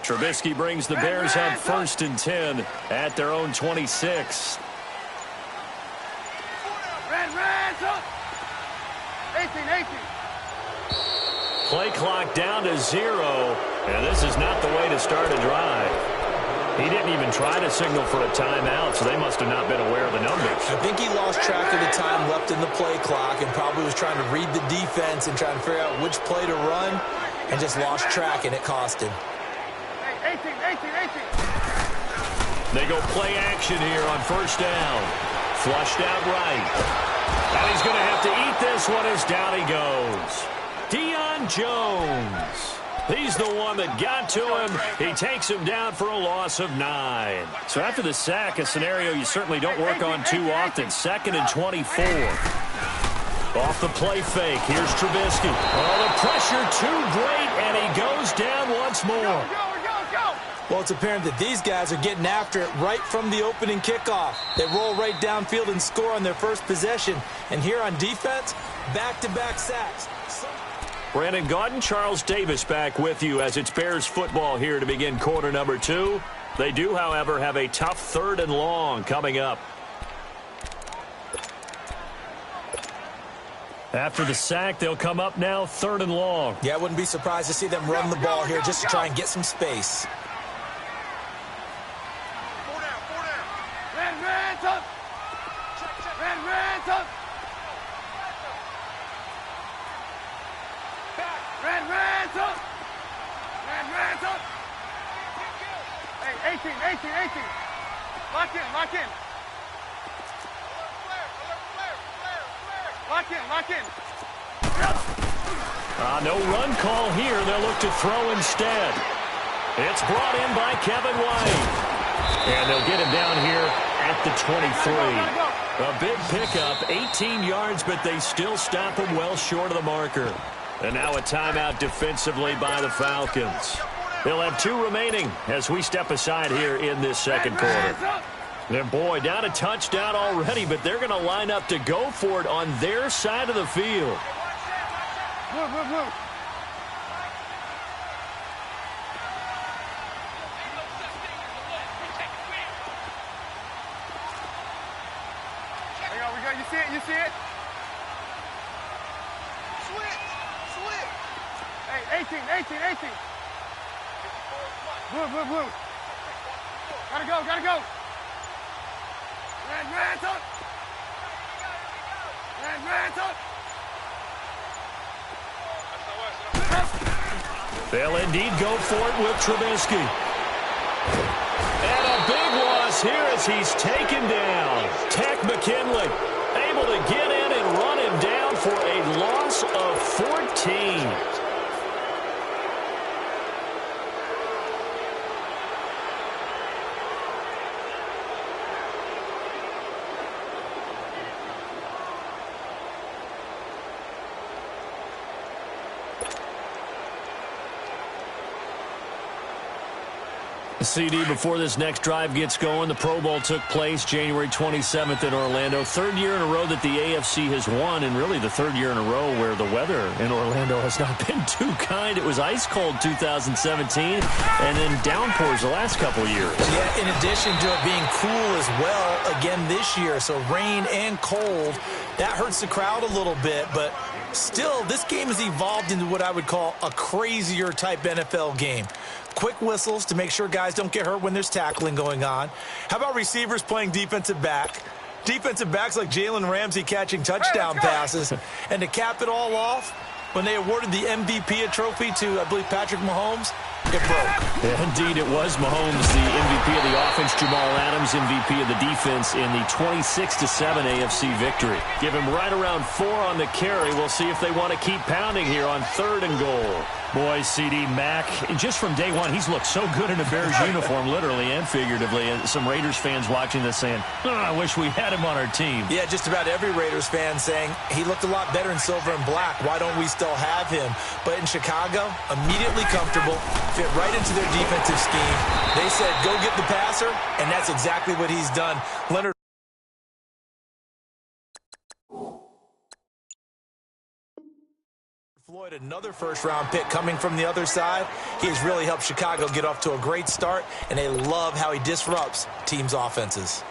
Trubisky brings the Bears up 1st and 10 at their own 26. Play clock down to 0, and this is not the way to start a drive. He didn't even try to signal for a timeout, so they must have not been aware of the numbers. I think he lost track of the time left in the play clock and probably was trying to read the defense and trying to figure out which play to run and just lost track, and it cost him. 18. They go play action here on 1st down. Flushed out right. And he's going to have to eat this one as down he goes. Deion Jones. He's the one that got to him. He takes him down for a loss of 9. So after the sack, a scenario you certainly don't work on too often. 2nd and 24. Off the play fake. Here's Trubisky. Oh, the pressure too great, and he goes down once more. Well, it's apparent that these guys are getting after it right from the opening kickoff. They roll right downfield and score on their first possession. And here on defense, back-to-back sacks. Brandon Gaudin, Charles Davis back with you as it's Bears football here to begin quarter number 2. They do, however, have a tough 3rd and long coming up. After the sack, they'll come up now 3rd and long. Yeah, I wouldn't be surprised to see them run the ball here just to try and get some space. Hey, 18. Lock in. Lock in. No run call here. They'll look to throw instead. It's brought in by Kevin White. And they'll get him down here at the 23. A big pickup, 18 yards, but they still stop him well short of the marker. And now a timeout defensively by the Falcons. They'll have 2 remaining as we step aside here in this second quarter. And boy, down a touchdown already, but they're going to line up to go for it on their side of the field. Move. We go. You see it? Switch. Hey, 18. Move. Gotta go. They'll indeed go for it with Trubisky. And a big loss here as he's taken down. Tech McKinley able to get in and run him down for a loss of 14. CD, before this next drive gets going, the Pro Bowl took place January 27th in Orlando. 3rd year in a row that the AFC has won, and really the 3rd year in a row where the weather in Orlando has not been too kind. It was ice cold 2017, and then downpours the last couple years. Yeah, in addition to it being cool as well again this year, so rain and cold, that hurts the crowd a little bit, but still, this game has evolved into what I would call a crazier type NFL game. Quick whistles to make sure guys don't get hurt when there's tackling going on. How about receivers playing defensive back? Defensive backs like Jalen Ramsey catching touchdown passes. And to cap it all off, when they awarded the MVP trophy to, I believe, Patrick Mahomes, it broke. Yeah, indeed, it was Mahomes, the MVP of the offense. Jamal Adams, MVP of the defense in the 26-7 AFC victory. Give him right around 4 on the carry. We'll see if they want to keep pounding here on 3rd and goal. Boy, CD Mack, just from day one, he's looked so good in a Bears uniform, literally and figuratively. And some Raiders fans watching this saying, I wish we had him on our team. Yeah, just about every Raiders fan saying he looked a lot better in silver and black. Why don't we still have him? But in Chicago, immediately comfortable, fit right into their defensive scheme. They said, go get the passer, and that's exactly what he's done. Leonard. Floyd, another first-round pick coming from the other side. He has really helped Chicago get off to a great start, and they love how he disrupts teams' offenses.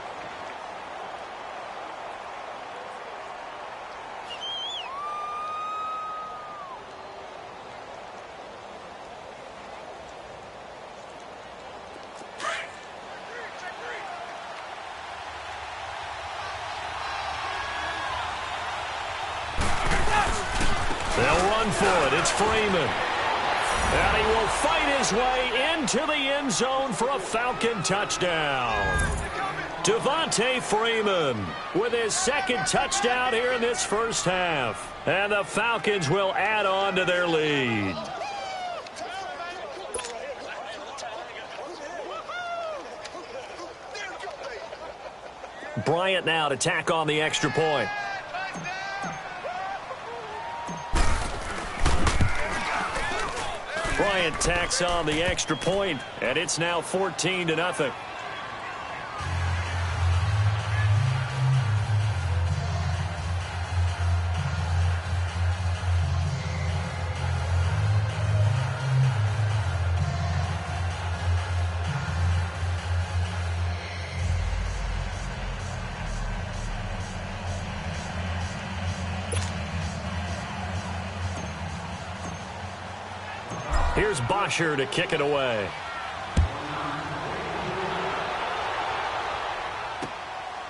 They'll run for it. It's Freeman. And he will fight his way into the end zone for a Falcon touchdown. Devontae Freeman with his second touchdown here in this first half. And the Falcons will add on to their lead. Bryant now to tack on the extra point. Bryant tacks on the extra point, and it's now 14-0. Here's Bosher to kick it away.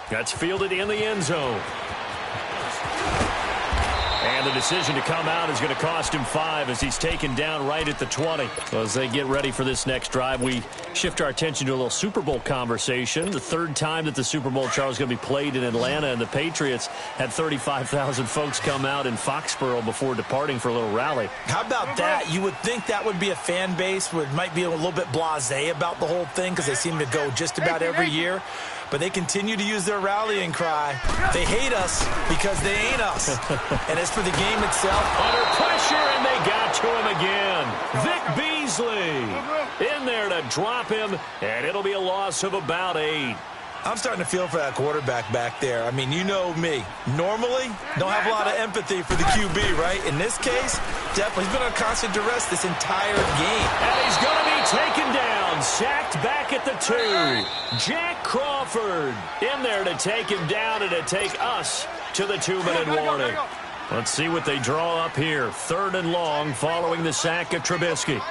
That's fielded in the end zone. And the decision to come out is going to cost him 5 as he's taken down right at the 20. Well, as they get ready for this next drive, we shift our attention to a little Super Bowl conversation. The third time that the Super Bowl, Charles, is going to be played in Atlanta, and the Patriots had 35,000 folks come out in Foxborough before departing for a little rally. How about that? You would think that would be a fan base that might be a little bit blasé about the whole thing because they seem to go just about every year. But they continue to use their rallying cry. They hate us because they ain't us. And as for the game itself, under pressure, and they got to him again. Vic Beasley in there to drop him, and it'll be a loss of about 8. I'm starting to feel for that quarterback back there. I mean, you know me. Normally, don't have a lot of empathy for the QB, right? In this case, definitely he's been on constant duress this entire game. And he's going to be taken down, sacked back at the 2. Jack Crawford in there to take him down and to take us to the 2-minute warning. Let's see what they draw up here. 3rd and long following the sack of Trubisky.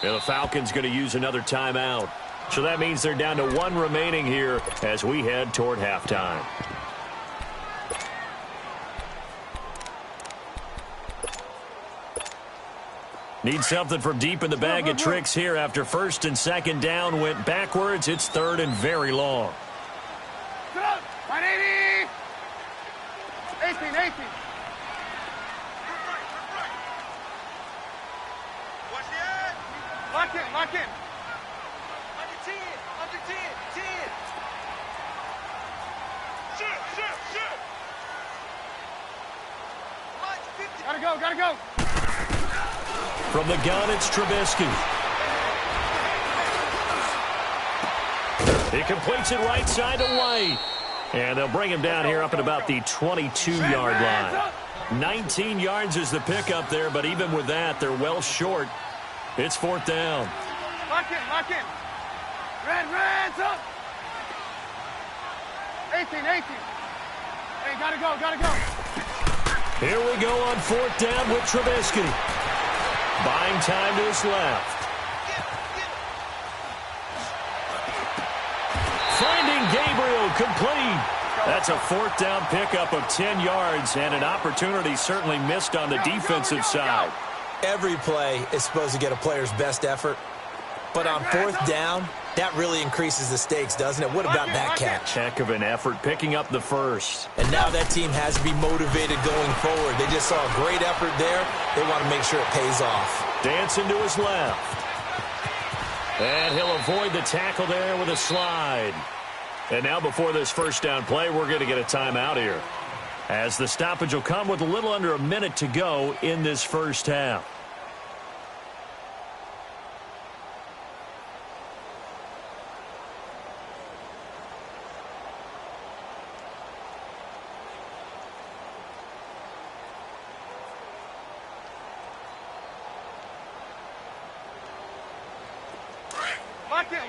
And the Falcons going to use another timeout. So that means they're down to 1 remaining here as we head toward halftime. Need something from deep in the bag of tricks here after 1st and 2nd down went backwards. It's 3rd and very long. 180. 18. Lock in. Under 10. Shoot. Gotta go. From the gun, it's Trubisky. He completes it right side to White. And they'll bring him down here up at about the 22-yard line. 19 yards is the pickup there, but even with that, they're well short. It's 4th down. Lock in. Red, up. 18. Hey, gotta go. Here we go on 4th down with Trubisky. Buying time to his left. Finding Gabriel complete. That's a 4th down pickup of 10 yards and an opportunity certainly missed on the defensive side. Every play is supposed to get a player's best effort. But on 4th down, that really increases the stakes, doesn't it? What about that catch? Heck of an effort picking up the first. And now that team has to be motivated going forward. They just saw a great effort there. They want to make sure it pays off. Dancing to his left. And he'll avoid the tackle there with a slide. And now before this 1st down play, we're going to get a timeout here, as the stoppage will come with a little under a minute to go in this first half.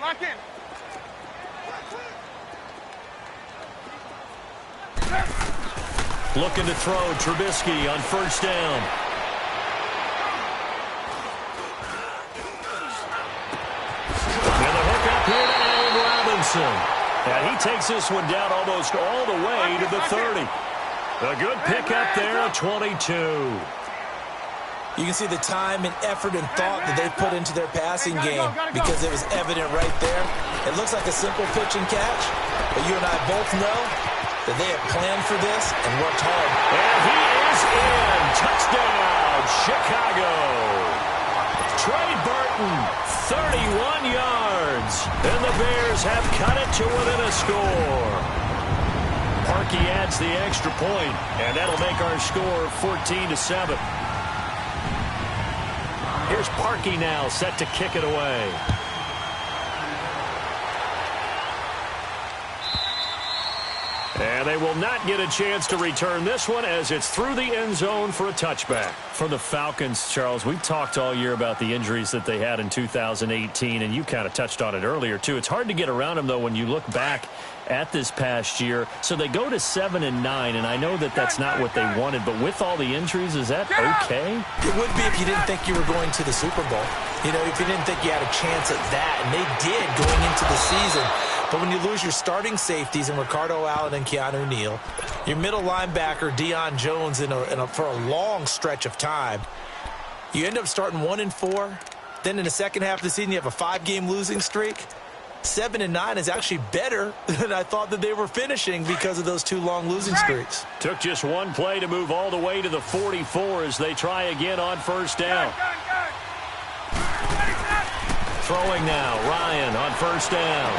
Lock in. Looking to throw Trubisky on first down. And the hook up here to Allen Robinson. And he takes this one down almost all the way to the 30. A good pickup there at 22. You can see the time and effort and thought that they put into their passing game because it was evident right there. It looks like a simple pitch and catch, but you and I both know that they have planned for this and worked hard. And he is in. Touchdown, Chicago. Trey Burton, 31 yards. And the Bears have cut it to within a score. Parkey adds the extra point, and that'll make our score 14-7. Here's Parkey now, set to kick it away. And they will not get a chance to return this one as it's through the end zone for a touchback. For the Falcons, Charles, we talked all year about the injuries that they had in 2018, and you kind of touched on it earlier, too. It's hard to get around them, though, when you look back at this past year. So they go to 7-9, and I know that that's not what they wanted, but with all the injuries, is that okay? It would be if you didn't think you were going to the Super Bowl. You know, if you didn't think you had a chance at that, and they did going into the season. But when you lose your starting safeties in Ricardo Allen and Keanu Neal, your middle linebacker Deion Jones for a long stretch of time, you end up starting 1-4. Then in the second half of the season, you have a 5-game losing streak. 7-9 is actually better than I thought that they were finishing because of those 2 long losing streaks. Took just one play to move all the way to the 44 as they try again on first down. Throwing now, Ryan on first down.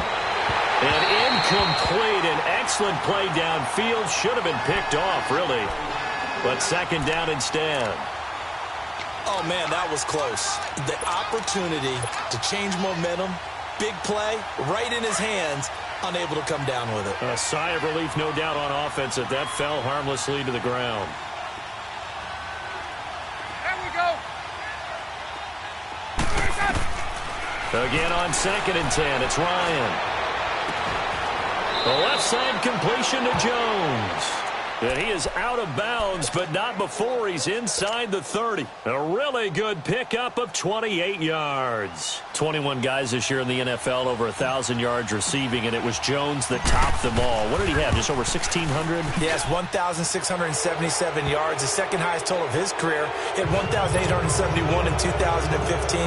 And incomplete, an excellent play downfield. Should have been picked off, really. But second down instead. Oh, man, that was close. The opportunity to change momentum, big play, right in his hands, unable to come down with it. A sigh of relief, no doubt, on offense that fell harmlessly to the ground. There we go. Again on 2nd and 10, it's Ryan. The left side completion to Jones. And he is out of bounds, but not before he's inside the 30. A really good pickup of 28 yards. 21 guys this year in the NFL over 1,000 yards receiving, and it was Jones that topped them all. What did he have, just over 1,600? Yes, 1,677 yards, the second highest total of his career. He had 1,871 in 2015.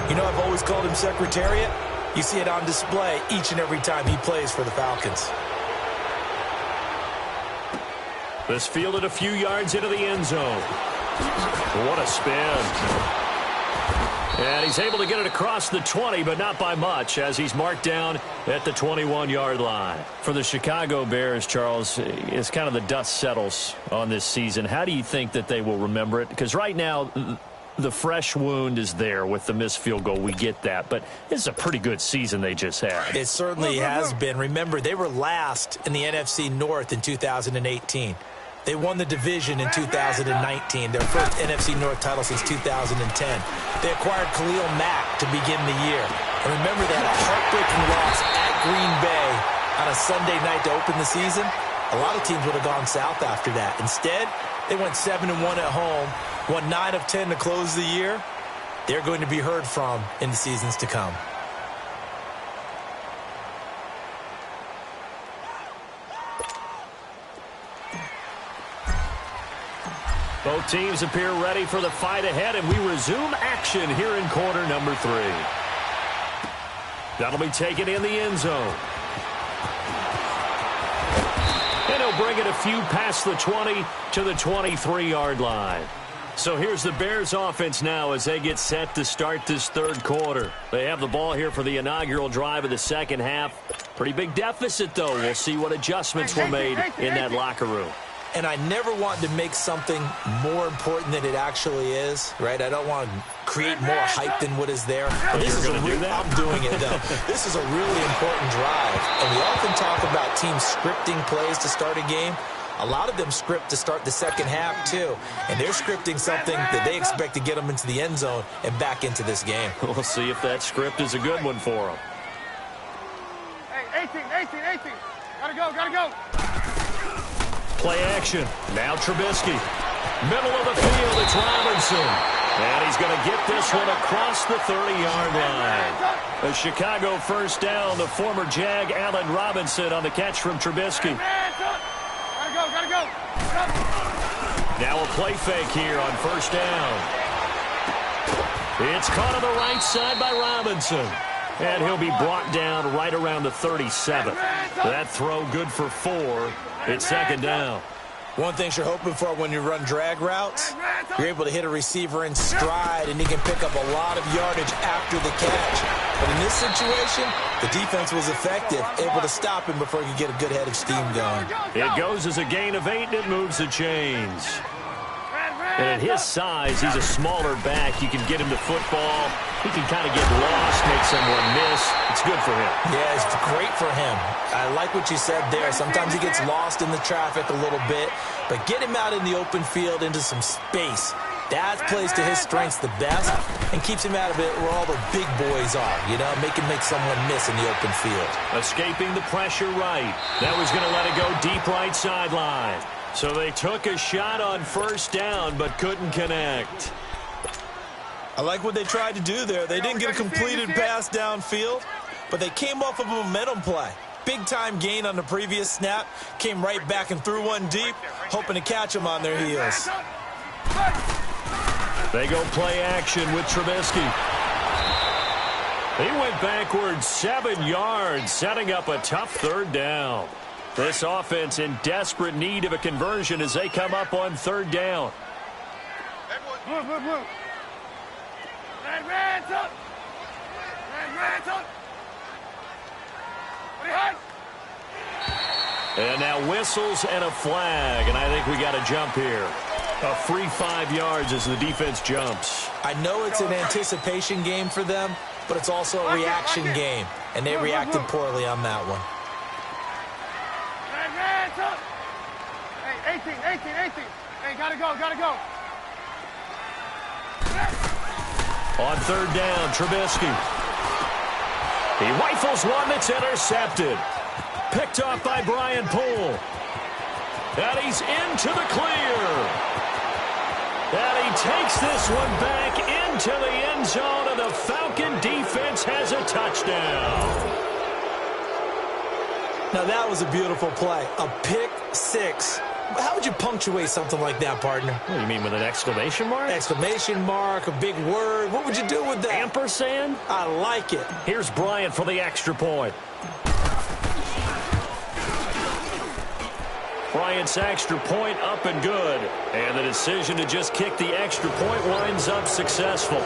You know, I've always called him Secretariat. You see it on display each and every time he plays for the Falcons. This fielded a few yards into the end zone. What a spin. And he's able to get it across the 20, but not by much, as he's marked down at the 21-yard line. For the Chicago Bears, Charles, it's kind of the dust settles on this season. How do you think that they will remember it? Because right now, the fresh wound is there with the missed field goal. We get that. But this is a pretty good season they just had. It certainly has been. Remember, they were last in the NFC North in 2018. They won the division in 2019, their first NFC North title since 2010. They acquired Khalil Mack to begin the year. And remember, they had a heartbreaking loss at Green Bay on a Sunday night to open the season. A lot of teams would have gone south after that. Instead, they went 7-1 at home, won 9 of 10 to close the year. They're going to be heard from in the seasons to come. Both teams appear ready for the fight ahead, and we resume action here in quarter number 3. That'll be taken in the end zone. And he'll bring it a few past the 20 to the 23-yard line. So here's the Bears offense now as they get set to start this third quarter. They have the ball here for the inaugural drive of the second half. Pretty big deficit, though. We'll see what adjustments were made in that locker room. And I never want to make something more important than it actually is, right? I don't want to create more hype than what is there. I'm doing it, though. This is a really important drive. And we often talk about teams scripting plays to start a game. A lot of them script to start the second half, too. And they're scripting something that they expect to get them into the end zone and back into this game. We'll see if that script is a good one for them. 18. Gotta go, gotta go. Play action. Now Trubisky. Middle of the field, it's Robinson. And he's going to get this one across the 30-yard line. A Chicago first down. The former Jag, Allen Robinson, on the catch from Trubisky. Gotta go. Now a play fake here on first down. It's caught on the right side by Robinson. And he'll be brought down right around the 37. That throw good for 4. It's second down. One thing you're hoping for when you run drag routes, you're able to hit a receiver in stride, and he can pick up a lot of yardage after the catch. But in this situation, the defense was effective, able to stop him before he could get a good head of steam going. It goes as a gain of 8, and it moves the chains. And at his size, he's a smaller back. You can get him to football. He can kind of get lost, make someone miss. It's good for him. Yeah, it's great for him. I like what you said there. Sometimes he gets lost in the traffic a little bit, but get him out in the open field into some space. That plays to his strengths the best and keeps him out of it where all the big boys are, you know, make someone miss in the open field. Escaping the pressure right. That was going to let it go deep right sideline. So they took a shot on first down but couldn't connect. I like what they tried to do there. They didn't get a completed pass downfield, but they came off of a momentum play. Big-time gain on the previous snap. Came right back and threw one deep, hoping to catch them on their heels. They go play action with Trubisky. He went backwards 7 yards, setting up a tough third down. This offense in desperate need of a conversion as they come up on third down. Move. Red's up. Red's up. And now whistles and a flag, and I think we got a jump here. A free 5 yards as the defense jumps. I know it's an anticipation game for them, but it's also a reaction game, and they reacted poorly on that one. Red's up. Hey, 18. Hey, gotta go. On third down, Trubisky. He rifles one that's intercepted. Picked off by Brian Poole. And he's into the clear. And he takes this one back into the end zone, and the Falcon defense has a touchdown. Now that was a beautiful play. A pick six. How would you punctuate something like that, partner? What do you mean, with an exclamation mark? Exclamation mark, a big word. What would you do with that? Ampersand? I like it. Here's Bryant for the extra point. Bryant's extra point up and good. And the decision to just kick the extra point winds up successful.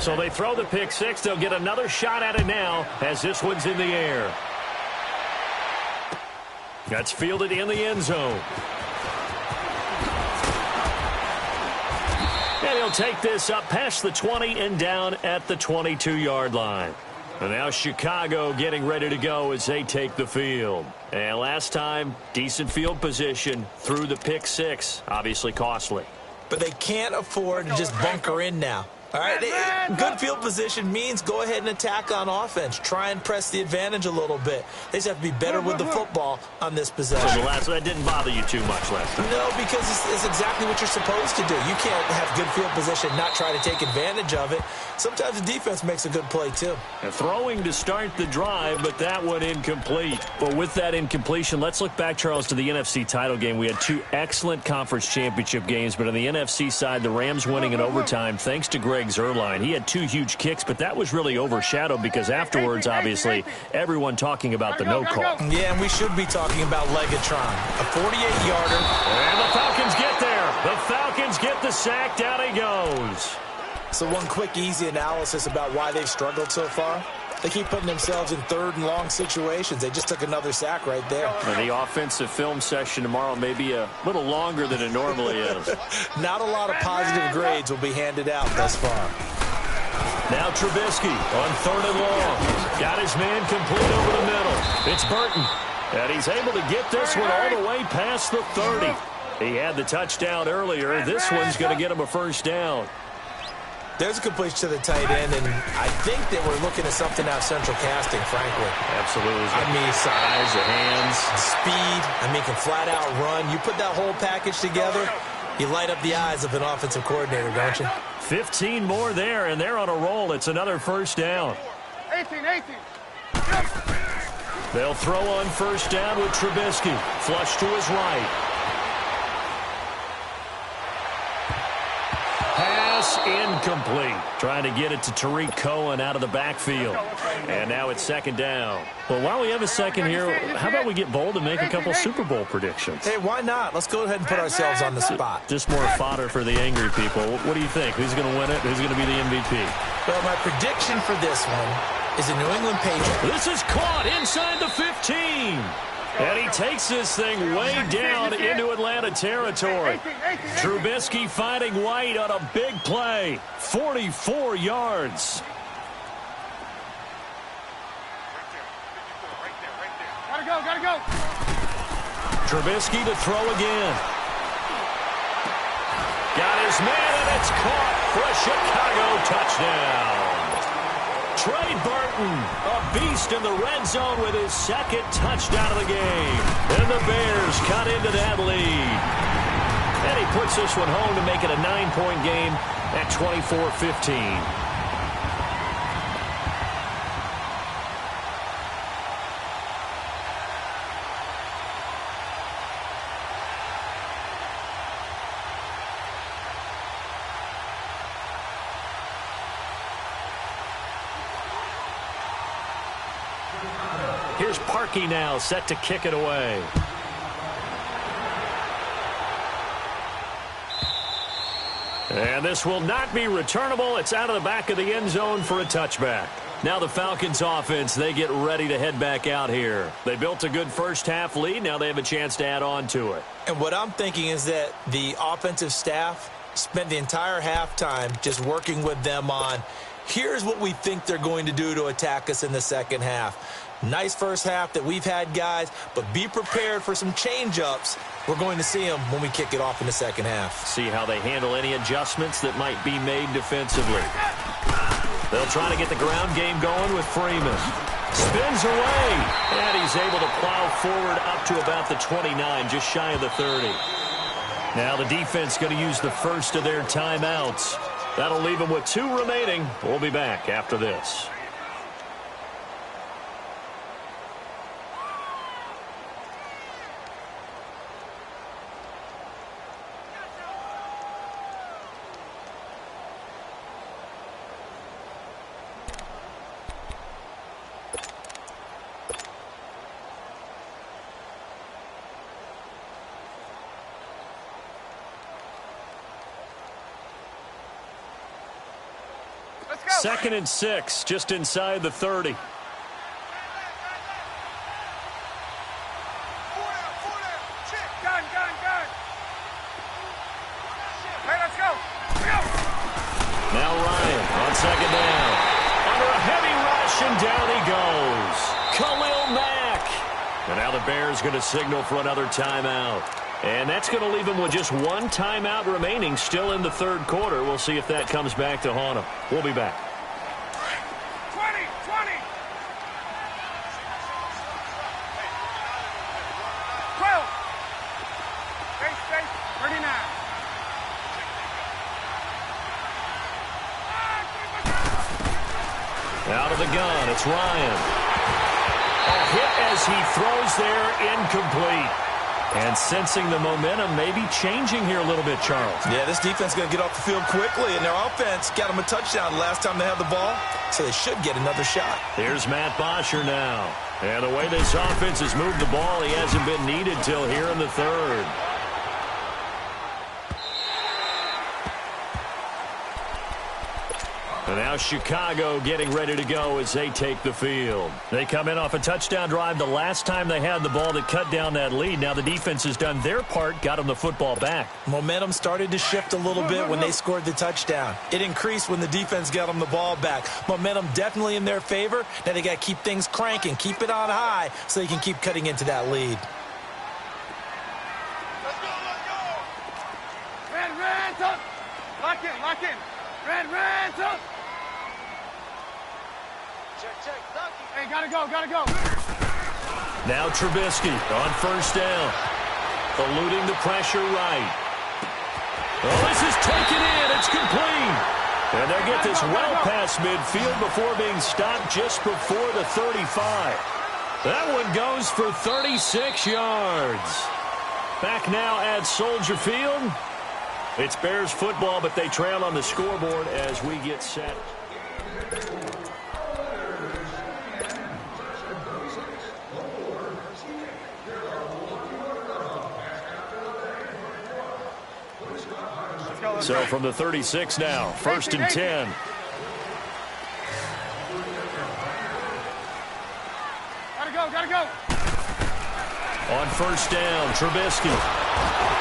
So they throw the pick six. They'll get another shot at it now as this one's in the air. That's fielded in the end zone. And he'll take this up past the 20 and down at the 22-yard line. And now Chicago getting ready to go as they take the field. And last time, decent field position through the pick six. Obviously costly. But they can't afford to just bunker in now. All right, good field position means go ahead and attack on offense. Try and press the advantage a little bit. They just have to be better with the football on this possession. So that didn't bother you too much last time? No, because it's exactly what you're supposed to do. You can't have good field position, not try to take advantage of it. Sometimes the defense makes a good play, too. And throwing to start the drive, but that one incomplete. Well, with that incompletion, let's look back, Charles, to the NFC title game. We had 2 excellent conference championship games, but on the NFC side, the Rams winning in overtime thanks to Greg Zuerlein. He had 2 huge kicks, but that was really overshadowed because afterwards, obviously, everyone talking about the no call. Yeah, and we should be talking about Legatron. A 48-yarder. And the Falcons get there. The Falcons get the sack. Down he goes. So one quick, easy analysis about why they've struggled so far. They keep putting themselves in third and long situations. They just took another sack right there. And the offensive film session tomorrow may be a little longer than it normally is. Not a lot of positive grades will be handed out thus far. Now Trubisky on 3rd and long. Got his man complete over the middle. It's Burton. And he's able to get this one all the way past the 30. He had the touchdown earlier. This one's going to get him a first down. There's a completion to the tight end, and I think that we're looking at something out of central casting, frankly. Absolutely. I mean, size, the hands. Speed. I mean, can flat out run. You put that whole package together, you light up the eyes of an offensive coordinator, don't you? 15 more there, and they're on a roll. It's another first down. 18. They'll throw on first down with Trubisky. Flush to his right. Pass incomplete. Trying to get it to Tariq Cohen out of the backfield. And now it's 2nd down. Well, while we have a second here, how about we get bold and make a couple Super Bowl predictions? Hey, why not? Let's go ahead and put ourselves on the spot. Just more fodder for the angry people. What do you think? Who's going to win it? Who's going to be the MVP? Well, my prediction for this one is the New England Patriots. This is caught inside the 15. And he takes this thing way down into Atlanta territory. Trubisky finding White on a big play. 44 yards. Gotta go. Trubisky to throw again. Got his man, and it's caught for a Chicago touchdown. Trey Burton, a beast in the red zone with his 2nd touchdown of the game. And the Bears cut into that lead. And he puts this one home to make it a 9-point game at 24-15. Here's Parkey now, set to kick it away. And this will not be returnable. It's out of the back of the end zone for a touchback. Now the Falcons offense, they get ready to head back out here. They built a good first half lead. Now they have a chance to add on to it. And what I'm thinking is that the offensive staff spent the entire halftime just working with them on, here's what we think they're going to do to attack us in the second half. Nice first half that we've had, guys, but be prepared for some change-ups. We're going to see them when we kick it off in the second half. See how they handle any adjustments that might be made defensively. They'll try to get the ground game going with Freeman. Spins away, and he's able to plow forward up to about the 29, just shy of the 30. Now the defense going to use the first of their timeouts. That'll leave them with 2 remaining. We'll be back after this. Second and 6, just inside the 30. Gun. Hey, let's go. Now Ryan on 2nd down. Under a heavy rush, and down he goes. Khalil Mack. And now the Bears going to signal for another timeout. And that's going to leave them with just 1 timeout remaining still in the 3rd quarter. We'll see if that comes back to haunt them. We'll be back. 20. 12. Space. 39. Out of the gun, it's Ryan. A hit as he throws there, incomplete. And sensing the momentum maybe changing here a little bit, Charles. Yeah, this defense is going to get off the field quickly, and their offense got them a touchdown last time they had the ball, so they should get another shot. Here's Matt Bosher now. And the way this offense has moved the ball, he hasn't been needed till here in the 3rd. And now Chicago getting ready to go as they take the field. They come in off a touchdown drive the last time they had the ball that cut down that lead. Now the defense has done their part, got them the football back. Momentum started to shift a little bit when they scored the touchdown. It increased when the defense got them the ball back. Momentum definitely in their favor. Now they got to keep things cranking, keep it on high so they can keep cutting into that lead. Let's go. Red, up. Lock in. Red, up. Check. Hey, gotta go. Now Trubisky on first down. Eluding the pressure right. Oh, this is taken in. It's complete. And they get this well past midfield before being stopped just before the 35. That one goes for 36 yards. Back now at Soldier Field. It's Bears football, but they trail on the scoreboard as we get set. So from the 36 now, 1st and 10. Gotta go. On first down, Trubisky.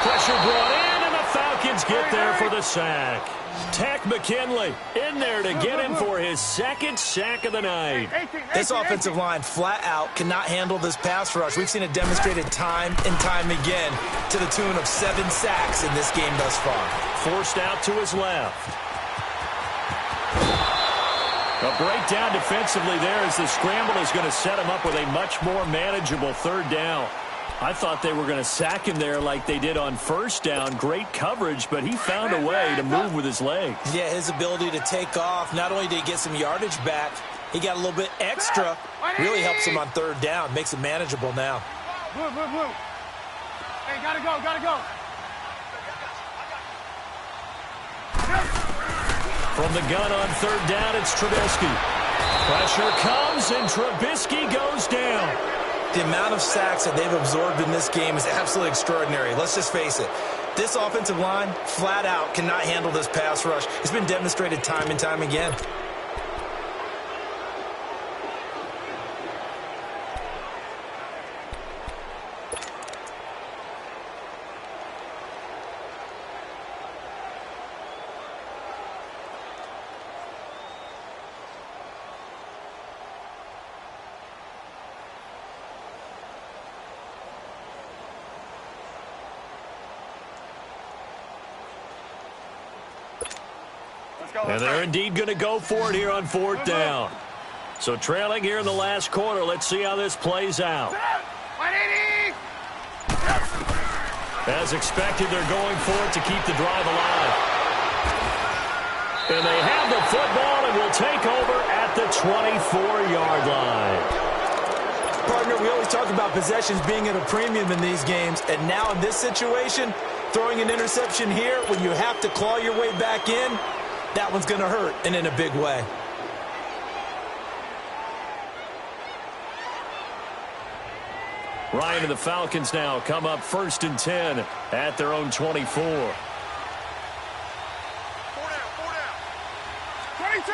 Pressure brought in, and the Falcons get there for the sack. Tack McKinley in there to get him for his second sack of the night. This offensive line flat out cannot handle this pass rush. We've seen it demonstrated time and time again to the tune of 7 sacks in this game thus far. Forced out to his left. A breakdown defensively there as the scramble is going to set him up with a much more manageable 3rd down. I thought they were going to sack him there like they did on first down. Great coverage, but he found a way to move with his legs. Yeah, his ability to take off, not only did he get some yardage back, he got a little bit extra. Really helps him on 3rd down, makes it manageable now. Blue. Hey, gotta go. From the gun on 3rd down, it's Trubisky. Pressure comes, and Trubisky goes down. The amount of sacks that they've absorbed in this game is absolutely extraordinary. Let's just face it. This offensive line, flat out, cannot handle this pass rush. It's been demonstrated time and time again. And they're indeed going to go for it here on 4th down. So trailing here in the last quarter. Let's see how this plays out. As expected, they're going for it to keep the drive alive. And they have the football and will take over at the 24-yard line. Partner, we always talk about possessions being at a premium in these games. And now in this situation, throwing an interception here when you have to claw your way back in, that one's going to hurt, and in a big way. Ryan and the Falcons now come up 1st and 10 at their own 24. 4 down. 22.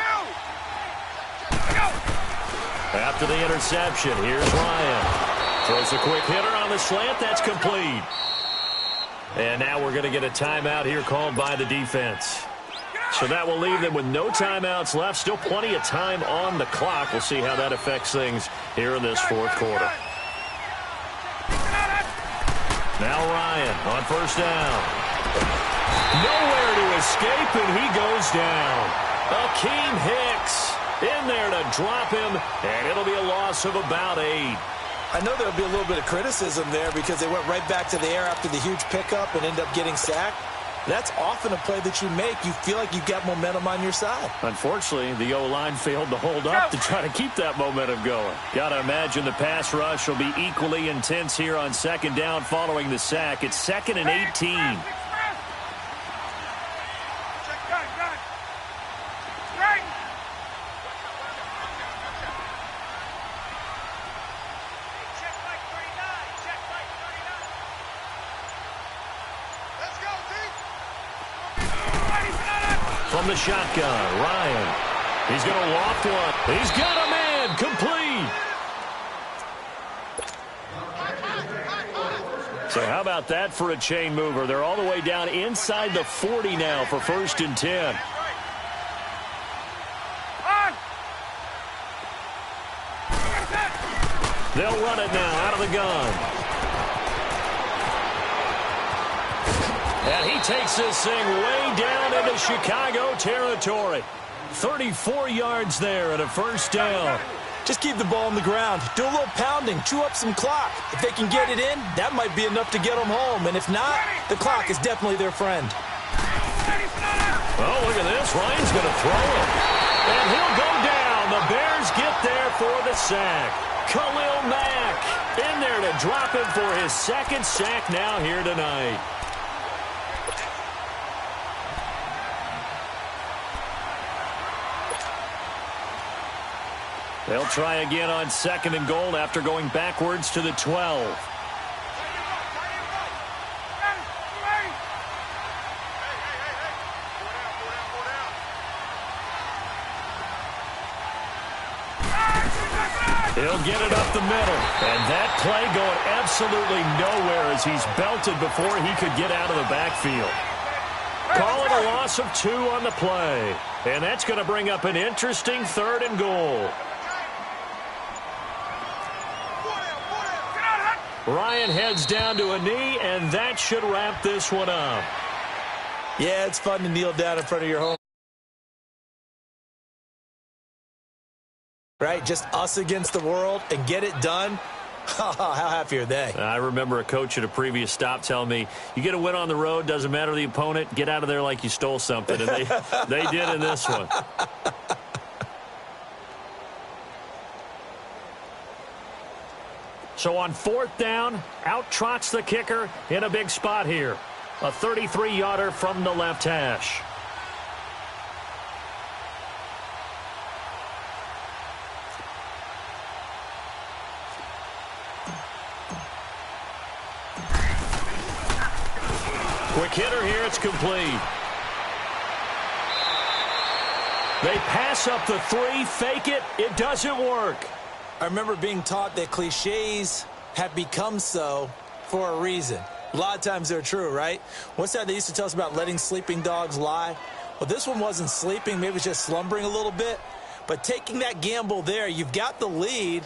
Go. After the interception, here's Ryan. Throws a quick hitter on the slant. That's complete. And now we're going to get a timeout here called by the defense. So that will leave them with no timeouts left. Still plenty of time on the clock. We'll see how that affects things here in this 4th quarter. Now Ryan on first down. Nowhere to escape, and he goes down. Akeem Hicks in there to drop him, and it'll be a loss of about 8. I know there'll be a little bit of criticism there because they went right back to the air after the huge pickup and ended up getting sacked. That's often a play that you make. You feel like you've got momentum on your side. Unfortunately, the O-line failed to hold up to try to keep that momentum going. Got to imagine the pass rush will be equally intense here on 2nd down following the sack. It's 2nd and 18. From the shotgun, Ryan. He's going to loft one. He's got a man. Complete. So how about that for a chain mover? They're all the way down inside the 40 now for 1st and 10. They'll run it now out of the gun. And he takes this thing way down into Chicago territory. 34 yards there and a 1st down. Just keep the ball on the ground. Do a little pounding. Chew up some clock. If they can get it in, that might be enough to get them home. And if not, the clock is definitely their friend. Oh, look at this. Ryan's going to throw it. And he'll go down. The Bears get there for the sack. Khalil Mack in there to drop him for his 2nd sack now here tonight. They'll try again on 2nd and goal after going backwards to the 12. He'll get it up the middle. And that play going absolutely nowhere as he's belted before he could get out of the backfield. Call it a loss of 2 on the play. And that's going to bring up an interesting 3rd and goal. Ryan heads down to a knee, and that should wrap this one up. Yeah, it's fun to kneel down in front of your home. Right, just us against the world and get it done. How happy are they? I remember a coach at a previous stop telling me, you get a win on the road, doesn't matter the opponent, get out of there like you stole something. And they did in this one. So on 4th down, out trots the kicker in a big spot here. A 33-yarder from the left hash. Quick hitter here, it's complete. They pass up the 3, fake it, it doesn't work. I remember being taught that cliches have become so for a reason. A lot of times they're true, right? What's that they used to tell us about letting sleeping dogs lie? Well, this one wasn't sleeping. Maybe it was just slumbering a little bit. But taking that gamble there, you've got the lead.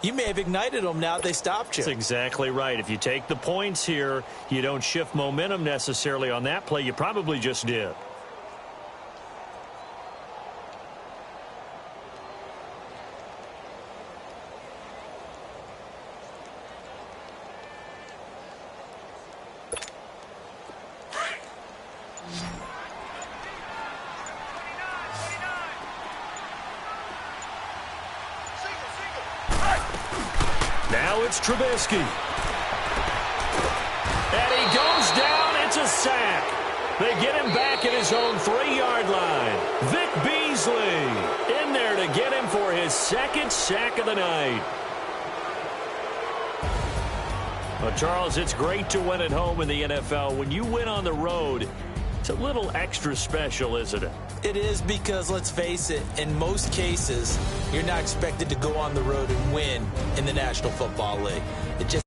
You may have ignited them now that they stopped you. That's exactly right. If you take the points here, you don't shift momentum necessarily on that play. You probably just did. Now it's Trubisky. And he goes down. It's a sack. They get him back at his own 3-yard line. Vic Beasley in there to get him for his 2nd sack of the night. Well, Charles, it's great to win at home in the NFL. When you win on the road, it's a little extra special, isn't it? It is because, let's face it, in most cases, you're not expected to go on the road and win in the National Football League. It just